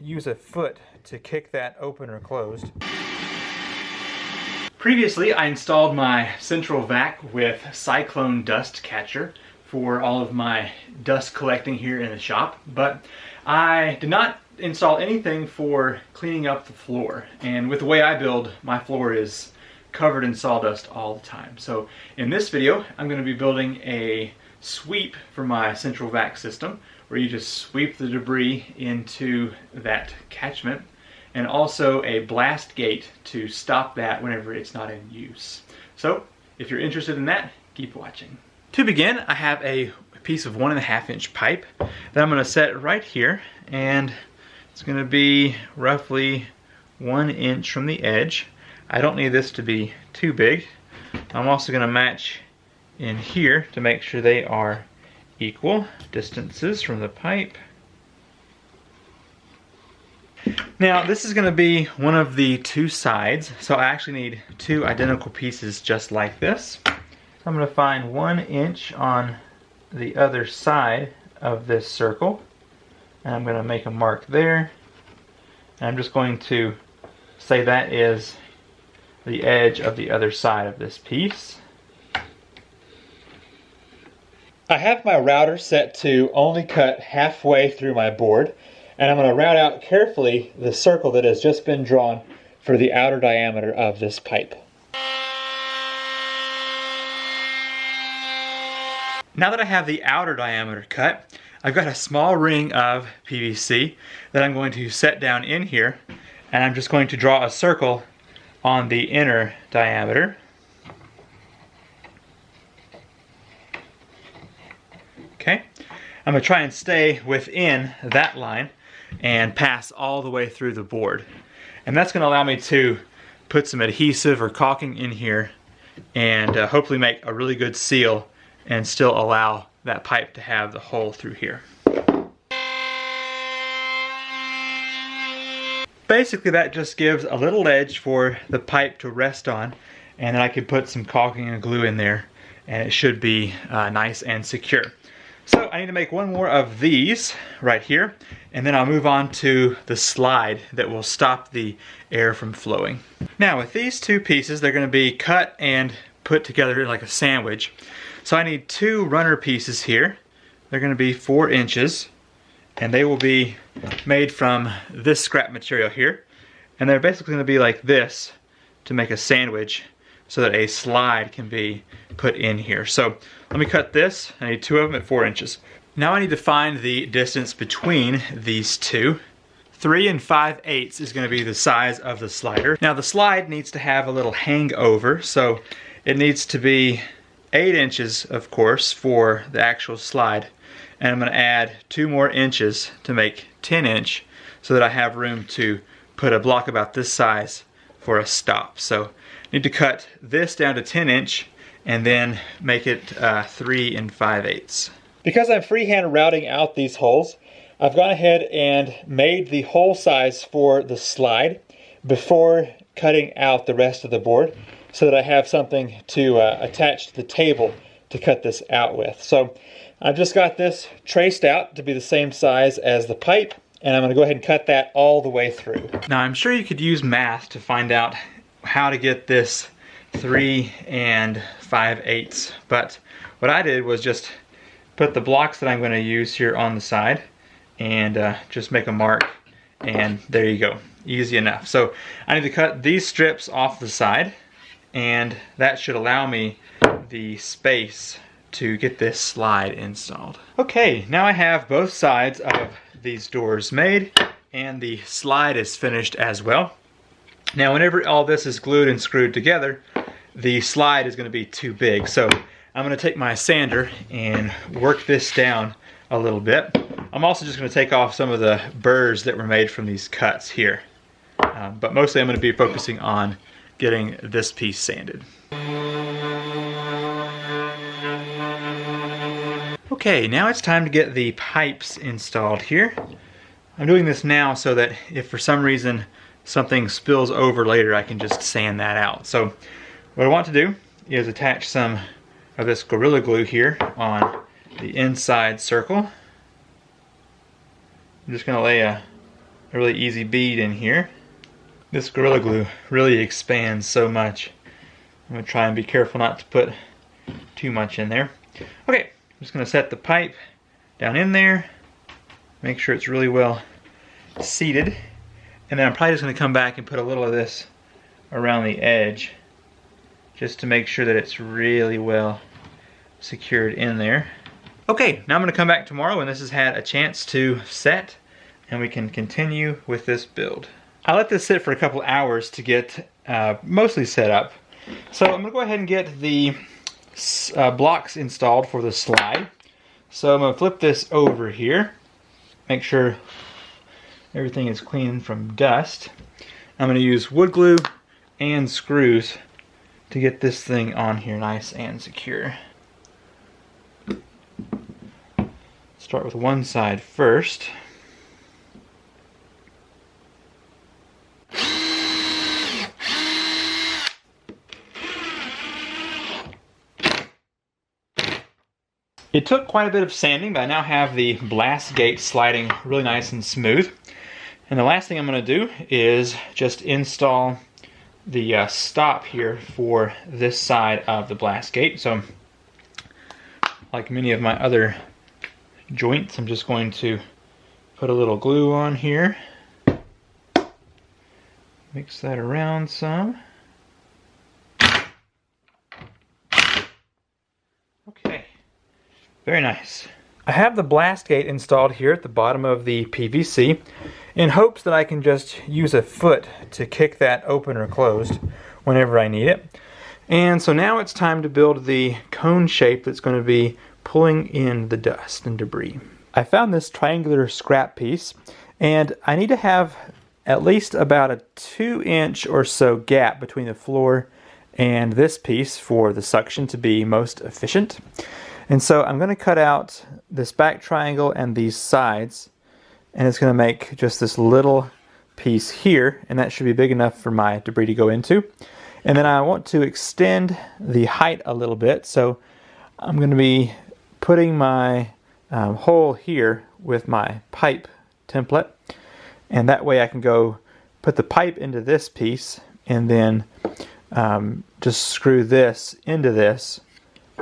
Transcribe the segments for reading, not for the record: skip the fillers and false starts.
use a foot to kick that open or closed. Previously, I installed my central vac with cyclone dust catcher for all of my dust collecting here in the shop, but I did not install anything for cleaning up the floor. And with the way I build, my floor is covered in sawdust all the time. So in this video, I'm going to be building a sweep for my central vac system, where you just sweep the debris into that catchment, and also a blast gate to stop that whenever it's not in use. So if you're interested in that, keep watching. To begin, I have a piece of 1.5 inch pipe that I'm going to set right here, and it's going to be roughly 1 inch from the edge. I don't need this to be too big. I'm also going to match in here to make sure they are equal distances from the pipe. Now this is going to be one of the two sides, so I actually need two identical pieces just like this. So I'm going to find 1 inch on the other side of this circle, and I'm going to make a mark there, and I'm just going to say that is the edge of the other side of this piece. I have my router set to only cut halfway through my board, and I'm going to route out carefully the circle that has just been drawn for the outer diameter of this pipe. Now that I have the outer diameter cut, I've got a small ring of PVC that I'm going to set down in here, and I'm just going to draw a circle on the inner diameter. Okay, I'm going to try and stay within that line and pass all the way through the board. And that's going to allow me to put some adhesive or caulking in here and hopefully make a really good seal and still allow that pipe to have the hole through here. Basically that just gives a little ledge for the pipe to rest on, and then I could put some caulking and glue in there and it should be nice and secure. So I need to make one more of these right here, and then I'll move on to the slide that will stop the air from flowing. Now with these two pieces, they're going to be cut and put together like a sandwich. So I need two runner pieces here. They're going to be 4 inches, and they will be made from this scrap material here. And they're basically going to be like this to make a sandwich so that a slide can be put in here. So let me cut this. I need 2 of them at 4 inches. Now I need to find the distance between these two. 3 5/8 is going to be the size of the slider. Now the slide needs to have a little hangover, so it needs to be 8 inches, of course, for the actual slide. And I'm going to add 2 more inches to make 10 inch so that I have room to put a block about this size for a stop. So I need to cut this down to 10 inch and then make it 3 5/8. Because I'm freehand routing out these holes, I've gone ahead and made the hole size for the slide before cutting out the rest of the board, so that I have something to attach to the table to cut this out with. So I've just got this traced out to be the same size as the pipe, and I'm going to go ahead and cut that all the way through. Now I'm sure you could use math to find out how to get this 3 5/8, but what I did was just put the blocks that I'm going to use here on the side and just make a mark, and there you go. Easy enough. So I need to cut these strips off the side, and that should allow me the space to get this slide installed. Okay, now I have both sides of these doors made, and the slide is finished as well. Now whenever all this is glued and screwed together, the slide is going to be too big, so I'm going to take my sander and work this down a little bit. I'm also just going to take off some of the burrs that were made from these cuts here, but mostly I'm going to be focusing on getting this piece sanded. Okay, now it's time to get the pipes installed here. I'm doing this now so that if for some reason something spills over later, I can just sand that out. So what I want to do is attach some of this Gorilla Glue here on the inside circle. I'm just going to lay a a really easy bead in here. This Gorilla Glue really expands so much. I'm going to try and be careful not to put too much in there. Okay, I'm just going to set the pipe down in there. Make sure it's really well seated. And then I'm probably just going to come back and put a little of this around the edge just to make sure that it's really well secured in there. Okay, now I'm going to come back tomorrow when this has had a chance to set and we can continue with this build. I let this sit for a couple hours to get mostly set up. So I'm going to go ahead and get the blocks installed for the slide. So I'm going to flip this over here. Make sure everything is clean from dust. I'm going to use wood glue and screws to get this thing on here nice and secure. Start with one side first. It took quite a bit of sanding, but I now have the blast gate sliding really nice and smooth. And the last thing I'm going to do is just install the stop here for this side of the blast gate. So, like many of my other joints, I'm just going to put a little glue on here. Mix that around some. Okay. Very nice. I have the blast gate installed here at the bottom of the PVC in hopes that I can just use a foot to kick that open or closed whenever I need it. And so now it's time to build the cone shape that's going to be pulling in the dust and debris. I found this triangular scrap piece and I need to have at least about a 2-inch or so gap between the floor and this piece for the suction to be most efficient. And so I'm going to cut out this back triangle and these sides, and it's going to make just this little piece here, and that should be big enough for my debris to go into. And then I want to extend the height a little bit, so I'm going to be putting my hole here with my pipe template, and that way I can go put the pipe into this piece and then just screw this into this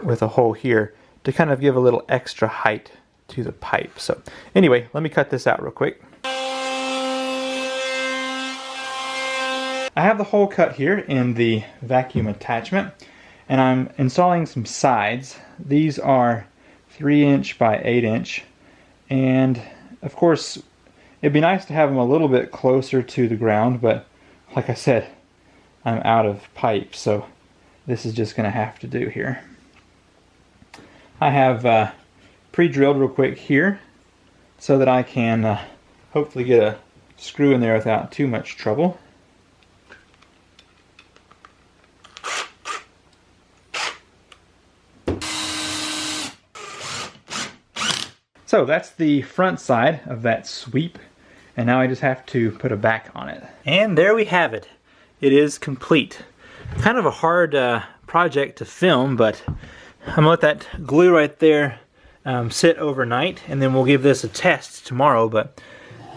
with a hole here to kind of give a little extra height to the pipe. So anyway, let me cut this out real quick. I have the hole cut here in the vacuum attachment, and I'm installing some sides. These are 3-inch by 8-inch, and of course it'd be nice to have them a little bit closer to the ground, but like I said, I'm out of pipe, so this is just going to have to do here. I have pre-drilled real quick here so that I can hopefully get a screw in there without too much trouble. So that's the front side of that sweep, and now I just have to put a back on it. And there we have it. It is complete. Kind of a hard project to film, but I'm gonna let that glue right there sit overnight, and then we'll give this a test tomorrow. But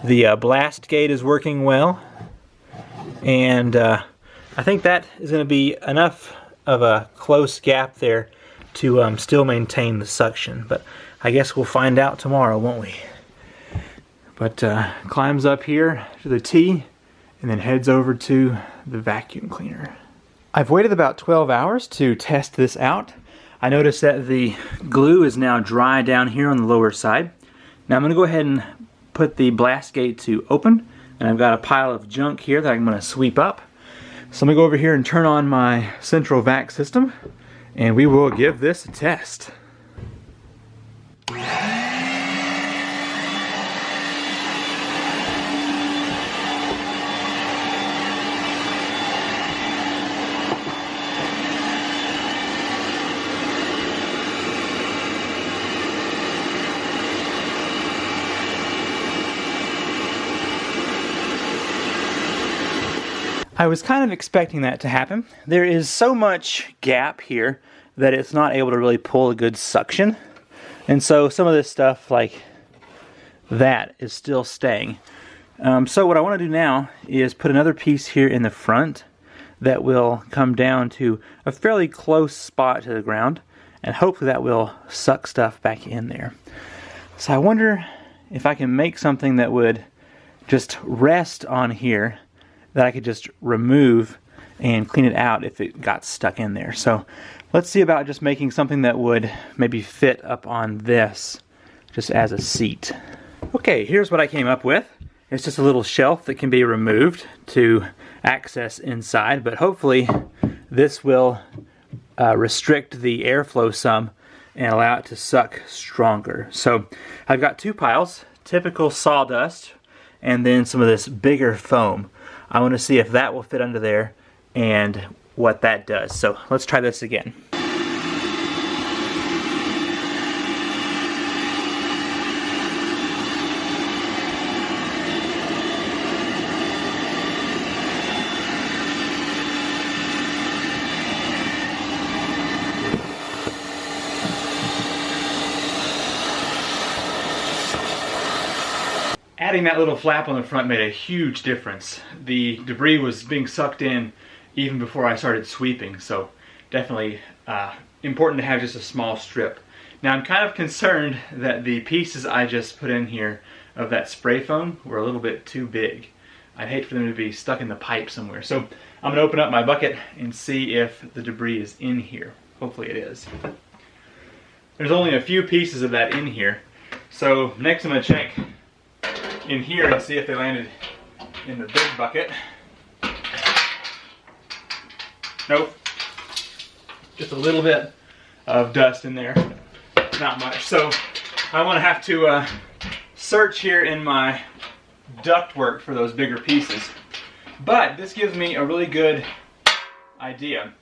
the blast gate is working well, and I think that is going to be enough of a close gap there to still maintain the suction. But I guess we'll find out tomorrow, won't we? But climbs up here to the T and then heads over to the vacuum cleaner. I've waited about 12 hours to test this out. I noticed that the glue is now dry down here on the lower side. Now I'm going to go ahead and put the blast gate to open, and I've got a pile of junk here that I'm going to sweep up. So I'm going to go over here and turn on my central vac system, and we will give this a test. I was kind of expecting that to happen. There is so much gap here that it's not able to really pull a good suction. And so some of this stuff like that is still staying. So what I want to do now is put another piece here in the front that will come down to a fairly close spot to the ground, and hopefully that will suck stuff back in there. So I wonder if I can make something that would just rest on here that I could just remove and clean it out if it got stuck in there. So let's see about just making something that would maybe fit up on this just as a seat. Okay, here's what I came up with. It's just a little shelf that can be removed to access inside, but hopefully this will restrict the airflow some and allow it to suck stronger. So I've got two piles, typical sawdust, and then some of this bigger foam. I want to see if that will fit under there and what that does. So let's try this again. Adding that little flap on the front made a huge difference. The debris was being sucked in even before I started sweeping, so definitely important to have just a small strip. Now I'm kind of concerned that the pieces I just put in here of that spray foam were a little bit too big. I'd hate for them to be stuck in the pipe somewhere. So I'm gonna open up my bucket and see if the debris is in here. Hopefully it is. There's only a few pieces of that in here. So next I'm gonna check in here and see if they landed in the big bucket. Nope. Just a little bit of dust in there. Not much. So I want to have to search here in my ductwork for those bigger pieces. But this gives me a really good idea.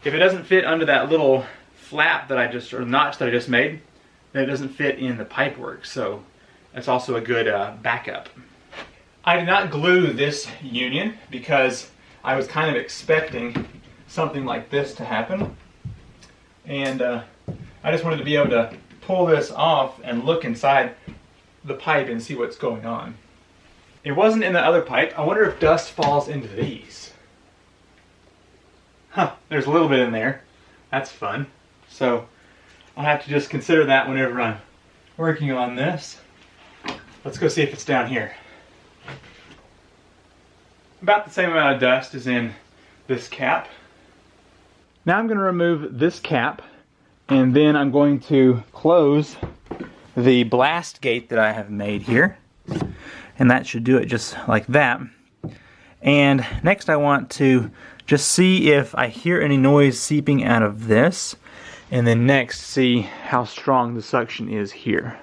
If it doesn't fit under that little flap that I just, or notch that I just made, then it doesn't fit in the pipework. So that's also a good backup. I did not glue this union because I was kind of expecting something like this to happen. And I just wanted to be able to pull this off and look inside the pipe and see what's going on. It wasn't in the other pipe. I wonder if dust falls into these. Huh, there's a little bit in there. That's fun. So I'll have to just consider that whenever I'm working on this. Let's go see if it's down here. About the same amount of dust as in this cap. Now I'm going to remove this cap, and then I'm going to close the blast gate that I have made here. And that should do it just like that. And next I want to just see if I hear any noise seeping out of this. And then next see how strong the suction is here.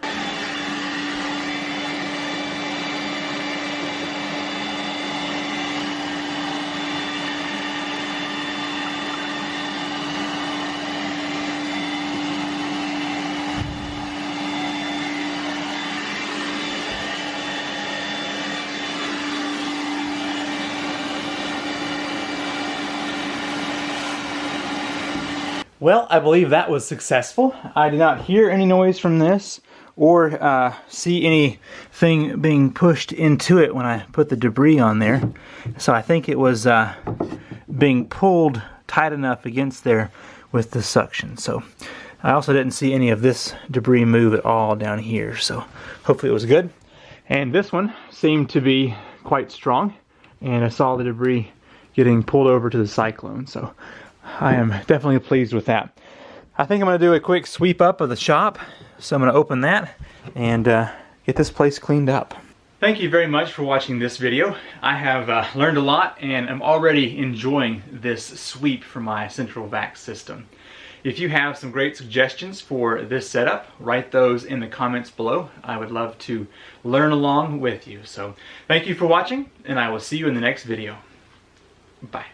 Well, I believe that was successful. I did not hear any noise from this or see anything being pushed into it when I put the debris on there. So I think it was being pulled tight enough against there with the suction. So I also didn't see any of this debris move at all down here. So hopefully it was good. And this one seemed to be quite strong. And I saw the debris getting pulled over to the cyclone. So I am definitely pleased with that. I think I'm going to do a quick sweep up of the shop. So I'm going to open that and get this place cleaned up. Thank you very much for watching this video. I have learned a lot and I'm already enjoying this sweep for my central vac system. If you have some great suggestions for this setup, write those in the comments below. I would love to learn along with you. So thank you for watching, and I will see you in the next video. Bye.